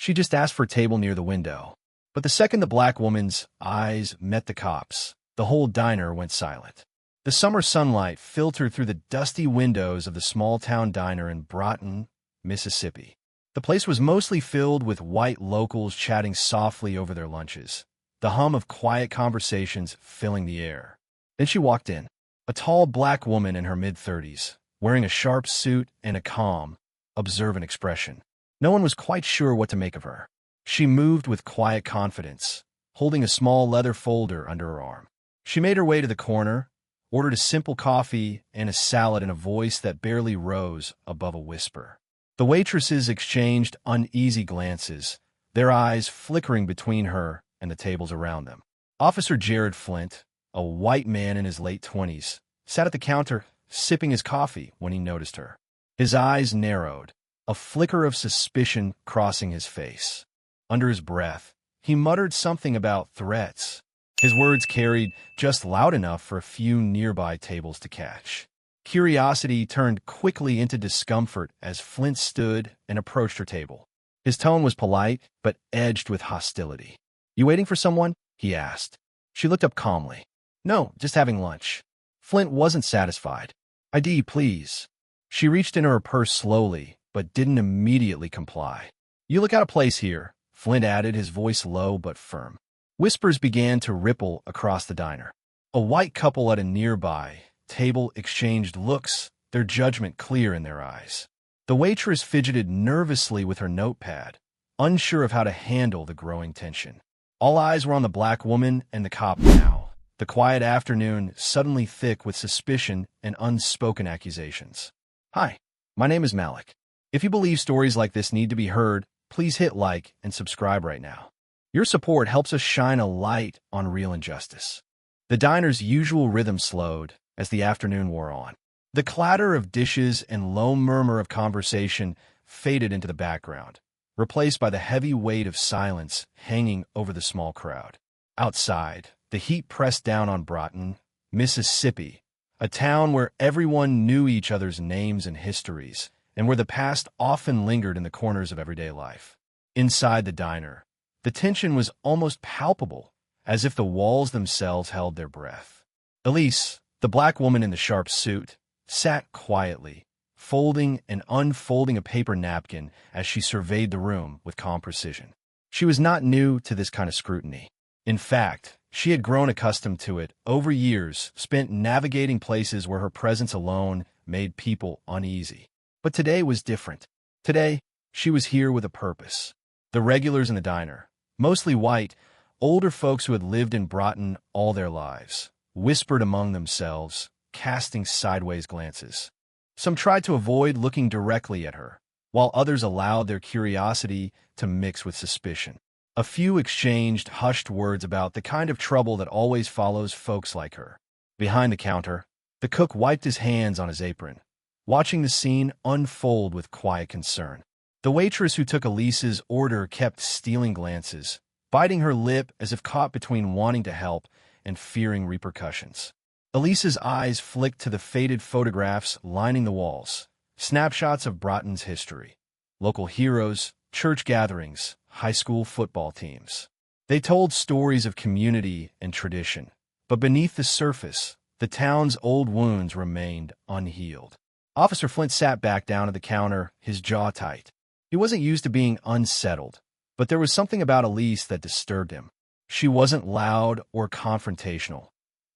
She just asked for a table near the window. But the second the black woman's eyes met the cop's, the whole diner went silent. The summer sunlight filtered through the dusty windows of the small-town diner in Broughton, Mississippi. The place was mostly filled with white locals chatting softly over their lunches, the hum of quiet conversations filling the air. Then she walked in, a tall black woman in her mid-30s, wearing a sharp suit and a calm, observant expression. No one was quite sure what to make of her. She moved with quiet confidence, holding a small leather folder under her arm. She made her way to the corner, ordered a simple coffee and a salad in a voice that barely rose above a whisper. The waitresses exchanged uneasy glances, their eyes flickering between her and the tables around them. Officer Jared Flint, a white man in his late 20s, sat at the counter sipping his coffee when he noticed her. His eyes narrowed, a flicker of suspicion crossing his face. Under his breath, he muttered something about threats. His words carried just loud enough for a few nearby tables to catch. Curiosity turned quickly into discomfort as Flint stood and approached her table. His tone was polite, but edged with hostility. "You waiting for someone?" he asked. She looked up calmly. "No, just having lunch." Flint wasn't satisfied. "ID, please." She reached into her purse slowly, but didn't immediately comply. "You look out of place here," Flint added, his voice low but firm. Whispers began to ripple across the diner. A white couple at a nearby table exchanged looks, their judgment clear in their eyes. The waitress fidgeted nervously with her notepad, unsure of how to handle the growing tension. All eyes were on the black woman and the cop now, the quiet afternoon suddenly thick with suspicion and unspoken accusations. "Hi, my name is Malik. If you believe stories like this need to be heard, please hit like and subscribe right now. Your support helps us shine a light on real injustice." The diner's usual rhythm slowed as the afternoon wore on. The clatter of dishes and low murmur of conversation faded into the background, replaced by the heavy weight of silence hanging over the small crowd. Outside, the heat pressed down on Broughton, Mississippi, a town where everyone knew each other's names and histories, and where the past often lingered in the corners of everyday life. Inside the diner, the tension was almost palpable, as if the walls themselves held their breath. Elise, the black woman in the sharp suit, sat quietly, folding and unfolding a paper napkin as she surveyed the room with calm precision. She was not new to this kind of scrutiny. In fact, she had grown accustomed to it over years spent navigating places where her presence alone made people uneasy. But today was different. Today, she was here with a purpose. The regulars in the diner, mostly white, older folks who had lived in Broughton all their lives, whispered among themselves, casting sideways glances. Some tried to avoid looking directly at her, while others allowed their curiosity to mix with suspicion. A few exchanged hushed words about the kind of trouble that always follows folks like her. Behind the counter, the cook wiped his hands on his apron, watching the scene unfold with quiet concern. The waitress who took Elise's order kept stealing glances, biting her lip as if caught between wanting to help and fearing repercussions. Elise's eyes flicked to the faded photographs lining the walls, snapshots of Broughton's history, local heroes, church gatherings, high school football teams. They told stories of community and tradition, but beneath the surface, the town's old wounds remained unhealed. Officer Flint sat back down at the counter, his jaw tight. He wasn't used to being unsettled, but there was something about Elise that disturbed him. She wasn't loud or confrontational.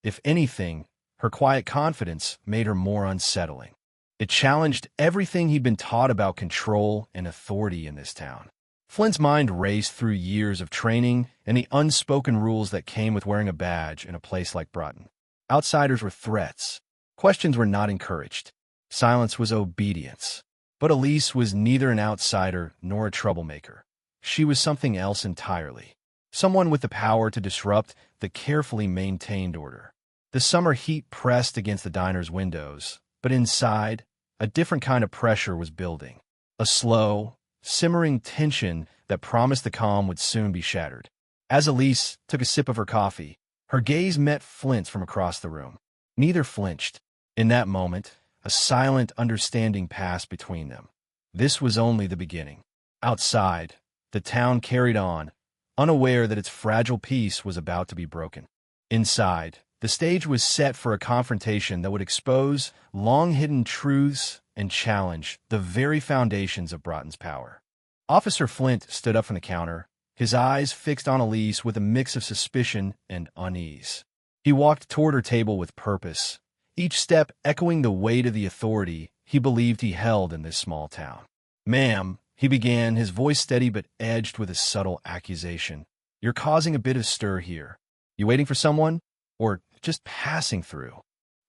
If anything, her quiet confidence made her more unsettling. It challenged everything he'd been taught about control and authority in this town. Flint's mind raced through years of training and the unspoken rules that came with wearing a badge in a place like Broughton. Outsiders were threats. Questions were not encouraged. Silence was obedience. But Elise was neither an outsider nor a troublemaker. She was something else entirely. Someone with the power to disrupt the carefully maintained order. The summer heat pressed against the diner's windows, but inside, a different kind of pressure was building. A slow, simmering tension that promised the calm would soon be shattered. As Elise took a sip of her coffee, her gaze met Flint's from across the room. Neither flinched. In that moment, a silent understanding passed between them. This was only the beginning. Outside, The town carried on, unaware that its fragile peace was about to be broken. Inside, the stage was set for a confrontation that would expose long-hidden truths and challenge the very foundations of Broughton's power. Officer Flint stood up from the counter, his eyes fixed on Elise with a mix of suspicion and unease. He walked toward her table with purpose, each step echoing the weight of the authority he believed he held in this small town. "Ma'am," he began, his voice steady but edged with a subtle accusation. "You're causing a bit of stir here. You waiting for someone? Or just passing through?"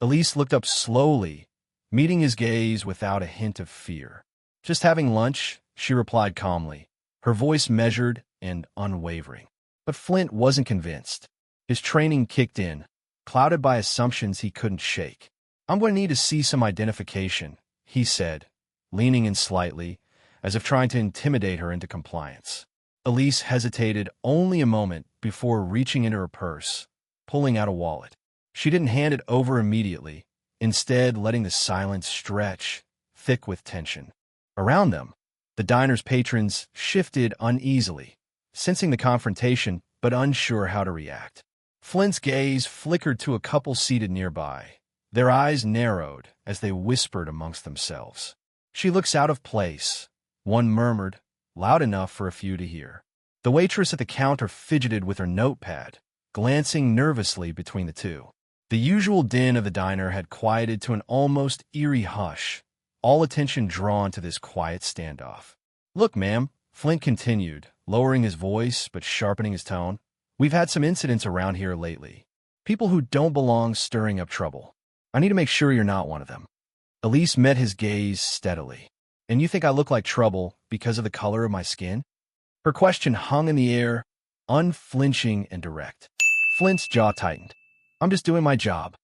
Elise looked up slowly, meeting his gaze without a hint of fear. "Just having lunch," she replied calmly, her voice measured and unwavering. But Flint wasn't convinced. His training kicked in, clouded by assumptions he couldn't shake. "I'm going to need to see some identification," he said, leaning in slightly, as if trying to intimidate her into compliance. Elise hesitated only a moment before reaching into her purse, pulling out a wallet. She didn't hand it over immediately, instead letting the silence stretch, thick with tension. Around them, the diner's patrons shifted uneasily, sensing the confrontation but unsure how to react. Flint's gaze flickered to a couple seated nearby. Their eyes narrowed as they whispered amongst themselves. "She looks out of place," one murmured, loud enough for a few to hear. The waitress at the counter fidgeted with her notepad, glancing nervously between the two. The usual din of the diner had quieted to an almost eerie hush, all attention drawn to this quiet standoff. "Look, ma'am," Flint continued, lowering his voice but sharpening his tone, "we've had some incidents around here lately. People who don't belong stirring up trouble. I need to make sure you're not one of them." Elise met his gaze steadily. "And you think I look like trouble because of the color of my skin?" Her question hung in the air, unflinching and direct. Flint's jaw tightened. "I'm just doing my job."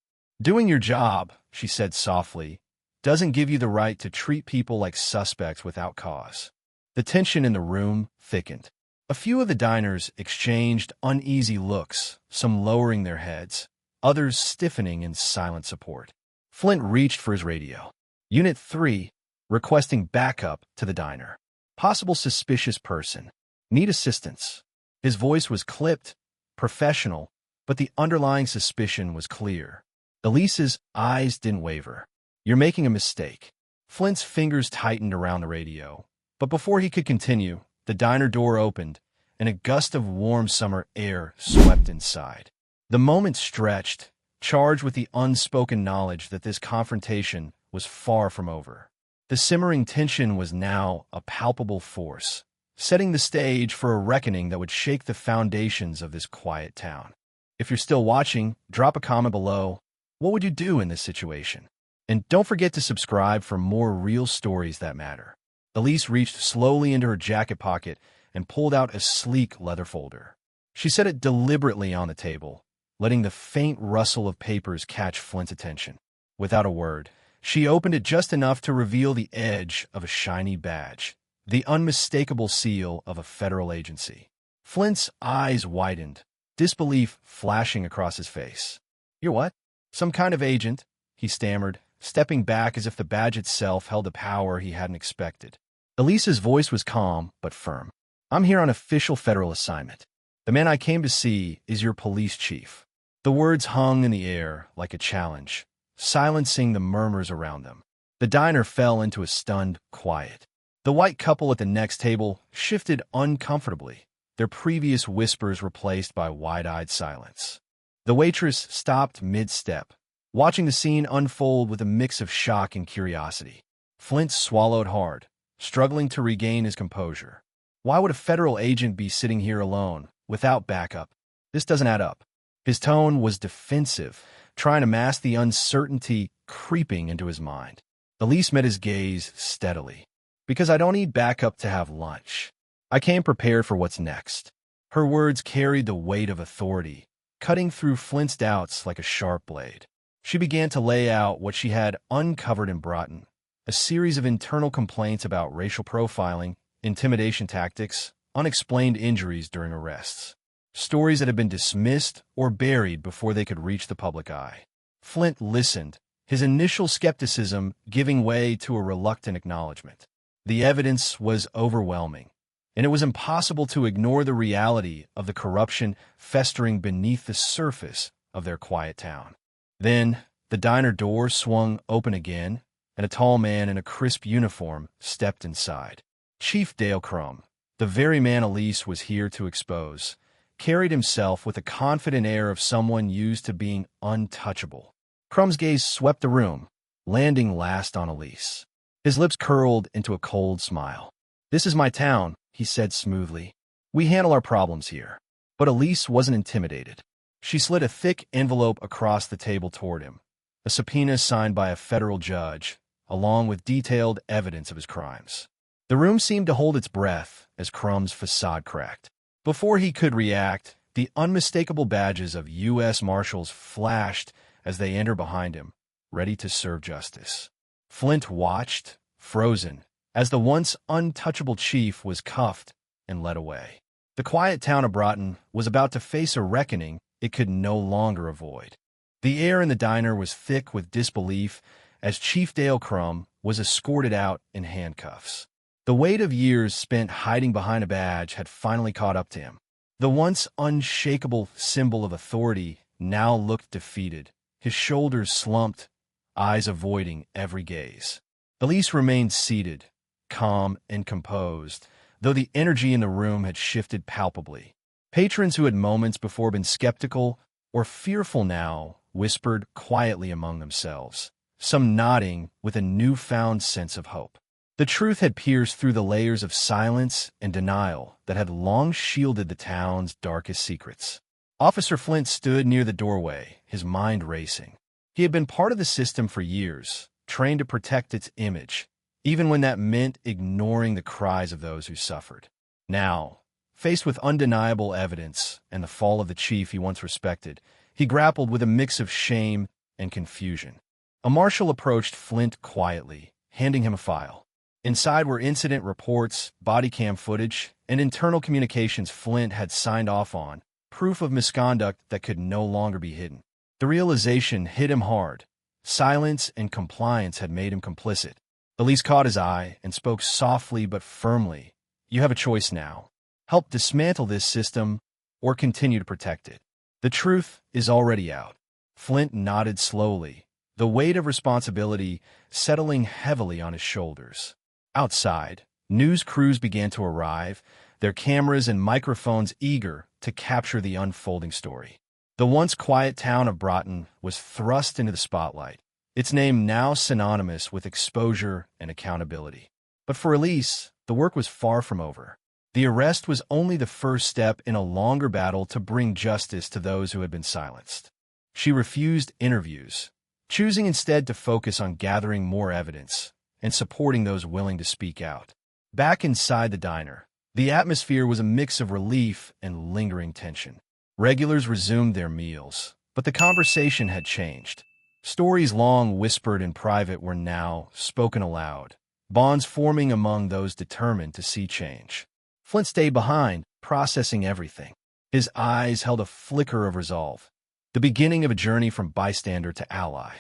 "Doing your job," she said softly, "doesn't give you the right to treat people like suspects without cause." The tension in the room thickened. A few of the diners exchanged uneasy looks, some lowering their heads, others stiffening in silent support. Flint reached for his radio. "Unit 3, requesting backup to the diner. Possible suspicious person. Need assistance." His voice was clipped, professional, but the underlying suspicion was clear. Elise's eyes didn't waver. "You're making a mistake." Flint's fingers tightened around the radio, but before he could continue, the diner door opened, and a gust of warm summer air swept inside. The moment stretched, charged with the unspoken knowledge that this confrontation was far from over. The simmering tension was now a palpable force, setting the stage for a reckoning that would shake the foundations of this quiet town. If you're still watching, drop a comment below. What would you do in this situation? And don't forget to subscribe for more real stories that matter. Elise reached slowly into her jacket pocket and pulled out a sleek leather folder. She set it deliberately on the table, letting the faint rustle of papers catch Flint's attention. Without a word, she opened it just enough to reveal the edge of a shiny badge, the unmistakable seal of a federal agency. Flint's eyes widened, disbelief flashing across his face. "You're what?" "Some kind of agent," he stammered, stepping back as if the badge itself held a power he hadn't expected. Elise's voice was calm but firm. "I'm here on official federal assignment. The man I came to see is your police chief." The words hung in the air like a challenge, silencing the murmurs around them. The diner fell into a stunned quiet. The white couple at the next table shifted uncomfortably, their previous whispers replaced by wide-eyed silence. The waitress stopped mid-step, watching the scene unfold with a mix of shock and curiosity. Flint swallowed hard, struggling to regain his composure. Why would a federal agent be sitting here alone, without backup? This doesn't add up. His tone was defensive, trying to mask the uncertainty creeping into his mind. Elise met his gaze steadily. "Because I don't need backup to have lunch. I came prepared for what's next." Her words carried the weight of authority, cutting through Flint's doubts like a sharp blade. She began to lay out what she had uncovered in Broughton, a series of internal complaints about racial profiling, intimidation tactics, unexplained injuries during arrests. Stories that had been dismissed or buried before they could reach the public eye. Flint listened, his initial skepticism giving way to a reluctant acknowledgement. The evidence was overwhelming. and it was impossible to ignore the reality of the corruption festering beneath the surface of their quiet town. Then, the diner door swung open again, and a tall man in a crisp uniform stepped inside. Chief Dale Crumb, the very man Elise was here to expose, carried himself with a confident air of someone used to being untouchable. Crumb's gaze swept the room, landing last on Elise. His lips curled into a cold smile. "This is my town," he said smoothly. "We handle our problems here." But Elise wasn't intimidated. She slid a thick envelope across the table toward him, a subpoena signed by a federal judge, along with detailed evidence of his crimes. The room seemed to hold its breath as Crumb's facade cracked. Before he could react, the unmistakable badges of U.S. Marshals flashed as they entered behind him, ready to serve justice. Flint watched, frozen, as the once untouchable chief was cuffed and led away. The quiet town of Broughton was about to face a reckoning it could no longer avoid. The air in the diner was thick with disbelief as Chief Dale Crumb was escorted out in handcuffs. The weight of years spent hiding behind a badge had finally caught up to him. The once unshakable symbol of authority now looked defeated, his shoulders slumped, eyes avoiding every gaze. Elise remained seated, calm and composed, though the energy in the room had shifted palpably. Patrons who had moments before been skeptical or fearful now whispered quietly among themselves, some nodding with a newfound sense of hope. The truth had pierced through the layers of silence and denial that had long shielded the town's darkest secrets. Officer Flint stood near the doorway, his mind racing. He had been part of the system for years, trained to protect its image, even when that meant ignoring the cries of those who suffered. Now, faced with undeniable evidence and the fall of the chief he once respected, he grappled with a mix of shame and confusion. A marshal approached Flint quietly, handing him a file. Inside were incident reports, body cam footage, and internal communications Flint had signed off on, proof of misconduct that could no longer be hidden. The realization hit him hard. Silence and compliance had made him complicit. Elise caught his eye and spoke softly but firmly. "You have a choice now. Help dismantle this system or continue to protect it. The truth is already out." Flint nodded slowly, the weight of responsibility settling heavily on his shoulders. Outside, news crews began to arrive, their cameras and microphones eager to capture the unfolding story. The once quiet town of Broughton was thrust into the spotlight, its name now synonymous with exposure and accountability. But for Elise, the work was far from over. The arrest was only the first step in a longer battle to bring justice to those who had been silenced. She refused interviews, choosing instead to focus on gathering more evidence and supporting those willing to speak out. Back inside the diner, the atmosphere was a mix of relief and lingering tension. Regulars resumed their meals, but the conversation had changed. Stories long whispered in private were now spoken aloud, bonds forming among those determined to see change. Flint stayed behind, processing everything. His eyes held a flicker of resolve, the beginning of a journey from bystander to ally.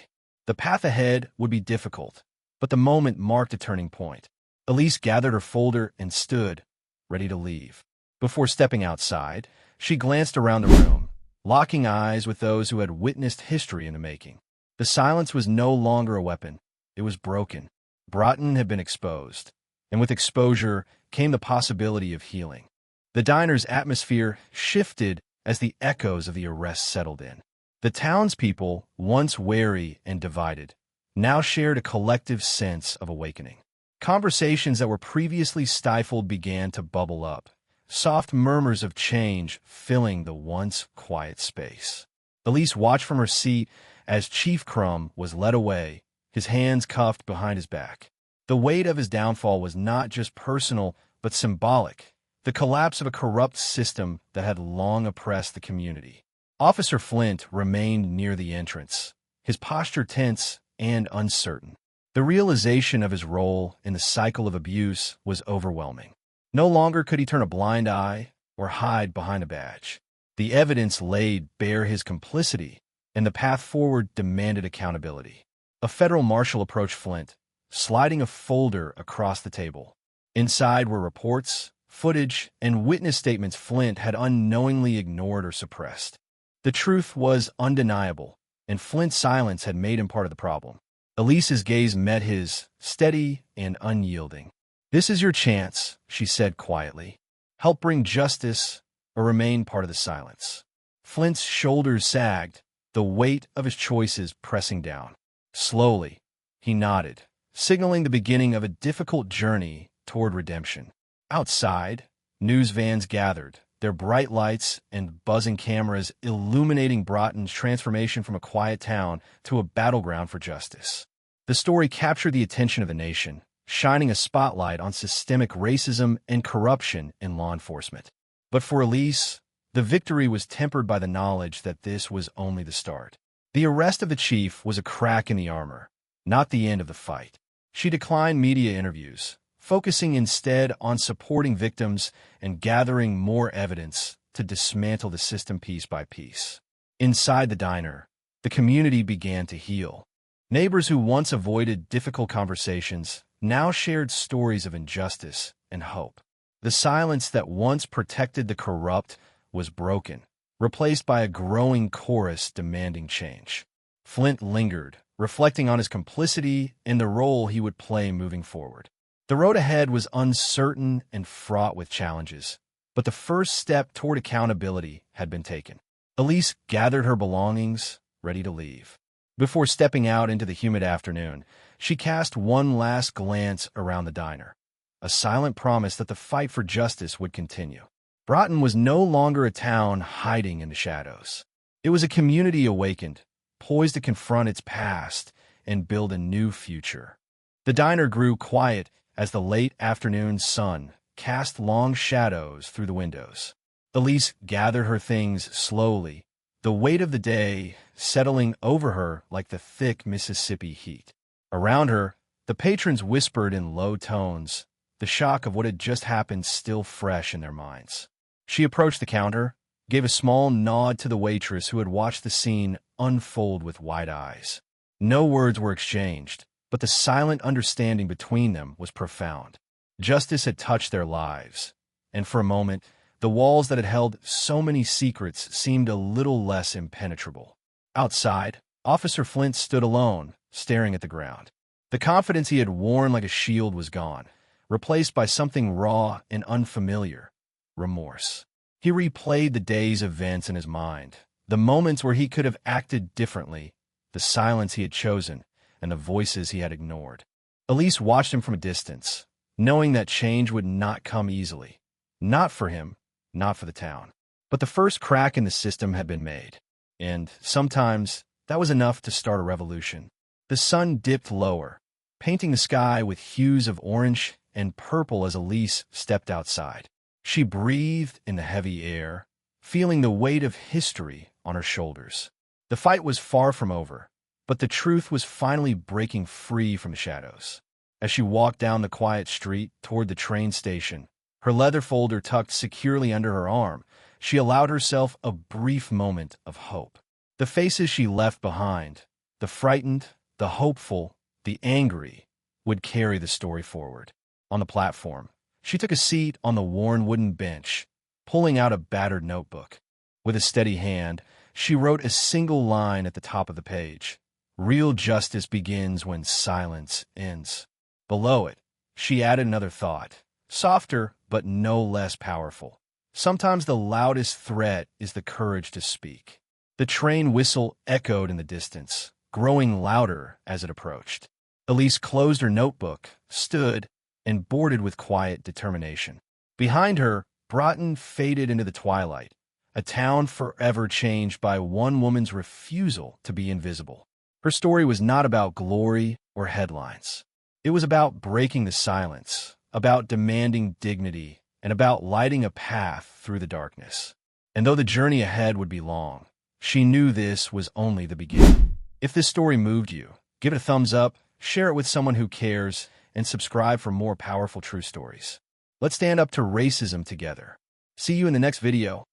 The path ahead would be difficult, but the moment marked a turning point. Elise gathered her folder and stood, ready to leave. Before stepping outside, she glanced around the room, locking eyes with those who had witnessed history in the making. The silence was no longer a weapon. It was broken. Broughton had been exposed, and with exposure came the possibility of healing. The diner's atmosphere shifted as the echoes of the arrest settled in. The townspeople, once wary and divided, now shared a collective sense of awakening. Conversations that were previously stifled began to bubble up, soft murmurs of change filling the once quiet space. Elise watched from her seat as Chief Crumb was led away, his hands cuffed behind his back. The weight of his downfall was not just personal, but symbolic, the collapse of a corrupt system that had long oppressed the community. Officer Flint remained near the entrance, his posture tense and uncertain. The realization of his role in the cycle of abuse was overwhelming. No longer could he turn a blind eye or hide behind a badge. The evidence laid bare his complicity, and the path forward demanded accountability. A federal marshal approached Flint, sliding a folder across the table. Inside were reports, footage, and witness statements Flint had unknowingly ignored or suppressed. The truth was undeniable, and Flint's silence had made him part of the problem. Elise's gaze met his, steady and unyielding. "This is your chance," she said quietly. "Help bring justice or remain part of the silence." Flint's shoulders sagged, the weight of his choices pressing down. Slowly, he nodded, signaling the beginning of a difficult journey toward redemption. Outside, news vans gathered, their bright lights and buzzing cameras illuminating Broughton's transformation from a quiet town to a battleground for justice. The story captured the attention of the nation, shining a spotlight on systemic racism and corruption in law enforcement. But for Elise, the victory was tempered by the knowledge that this was only the start. The arrest of the chief was a crack in the armor, not the end of the fight. She declined media interviews, focusing instead on supporting victims and gathering more evidence to dismantle the system piece by piece. Inside the diner, the community began to heal. Neighbors who once avoided difficult conversations now shared stories of injustice and hope. The silence that once protected the corrupt was broken, replaced by a growing chorus demanding change. Flint lingered, reflecting on his complicity and the role he would play moving forward. The road ahead was uncertain and fraught with challenges, but the first step toward accountability had been taken. Elise gathered her belongings, ready to leave. Before stepping out into the humid afternoon, she cast one last glance around the diner, a silent promise that the fight for justice would continue. Broughton was no longer a town hiding in the shadows. It was a community awakened, poised to confront its past and build a new future. The diner grew quiet as the late afternoon sun cast long shadows through the windows. Elise gathered her things slowly, the weight of the day settling over her like the thick Mississippi heat. Around her, the patrons whispered in low tones, the shock of what had just happened still fresh in their minds. She approached the counter, gave a small nod to the waitress who had watched the scene unfold with wide eyes. No words were exchanged, but the silent understanding between them was profound. Justice had touched their lives, and for a moment, the walls that had held so many secrets seemed a little less impenetrable. Outside, Officer Flint stood alone, staring at the ground. The confidence he had worn like a shield was gone, replaced by something raw and unfamiliar: remorse. He replayed the day's events in his mind, the moments where he could have acted differently, the silence he had chosen, and the voices he had ignored. Elise watched him from a distance, knowing that change would not come easily. Not for him, not for the town. But the first crack in the system had been made, and sometimes that was enough to start a revolution. The sun dipped lower, painting the sky with hues of orange and purple as Elise stepped outside. She breathed in the heavy air, feeling the weight of history on her shoulders. The fight was far from over, but the truth was finally breaking free from the shadows. As she walked down the quiet street toward the train station, her leather folder tucked securely under her arm, she allowed herself a brief moment of hope. The faces she left behind, the frightened, the hopeful, the angry, would carry the story forward. On the platform, she took a seat on the worn wooden bench, pulling out a battered notebook. With a steady hand, she wrote a single line at the top of the page: "Real justice begins when silence ends." Below it, she added another thought, softer but no less powerful: "Sometimes the loudest threat is the courage to speak." The train whistle echoed in the distance, growing louder as it approached. Elise closed her notebook, stood, and boarded with quiet determination. Behind her, Broughton faded into the twilight, a town forever changed by one woman's refusal to be invisible. Her story was not about glory or headlines. It was about breaking the silence, about demanding dignity, and about lighting a path through the darkness. And though the journey ahead would be long, she knew this was only the beginning. If this story moved you, give it a thumbs up, share it with someone who cares, and subscribe for more powerful true stories. Let's stand up to racism together. See you in the next video.